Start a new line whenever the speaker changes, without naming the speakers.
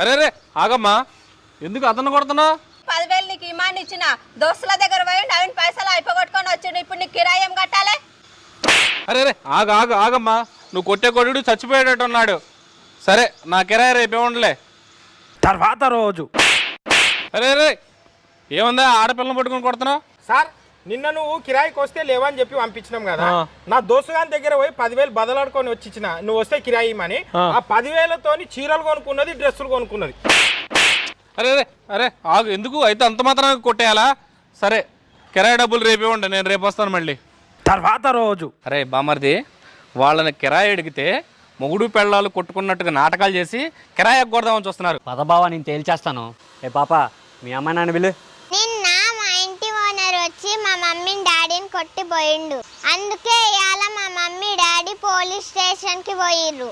అరే అరే ఆగమ్మా, ఎందుకు అతను కొడుతున్నావు?
10,000 నీకు ఇమాన్ ఇచ్చిన దోస్తుల దగ్గర పోయి నవీన్ పైసలు అయిపోగొట్టుకొని వచ్చిండు. ఇప్పుడు నీకు కిరాయి ఏం కట్టాలి?
అరే అరే ఆగమ్మా, నువ్వు కొట్టే కొడుడు చచ్చిపోయేటట్టు ఉన్నాడు. సరే నా కిరాయి రేపు ఇవ్వండిలే.
తర్వాత రోజు
అరే అరే ఏముందా ఆడపిల్లని పట్టుకొని కొడుతున్నావు?
సార్ నిన్న నువ్వు కిరాయికి వస్తే లేవని చెప్పి పంపించినాం కదా, నా దోస్తు గారి దగ్గర పోయి 10,000 బదలాడుకొని వచ్చి ఇచ్చిన, నువ్వు వస్తే కిరాయి ఇమ్మని. ఆ 10,000తోని చీరలు కొనుక్కున్నది, డ్రెస్సులు కొనుక్కున్నది.
అరే అరే అరే ఆగు, ఎందుకు అయితే అంత మాత్రం కొట్టేయాలా? సరే కిరాయి డబ్బులు రేపు ఇవ్వండి, నేను రేపు వస్తాను మళ్ళీ.
తర్వాత రోజు
అరే బామర్ది, వాళ్ళని కిరాయి అడిగితే మొగుడు పెళ్ళాలు కొట్టుకున్నట్టుగా నాటకాలు చేసి కిరాయి ఎగ్గొడదామని చూస్తున్నారు.
పదబావా నేను తేల్చేస్తాను. ఏ పాప మీ అమ్మ నాన్న పిలు.
నిన్న మా ఇంటి ఓనర్ వచ్చి మా మమ్మీని డాడీని కొట్టిపోయిండు. అందుకే ఇవాళ మా మమ్మీ డాడీ పోలీస్ స్టేషన్ కి పోయిర్రు.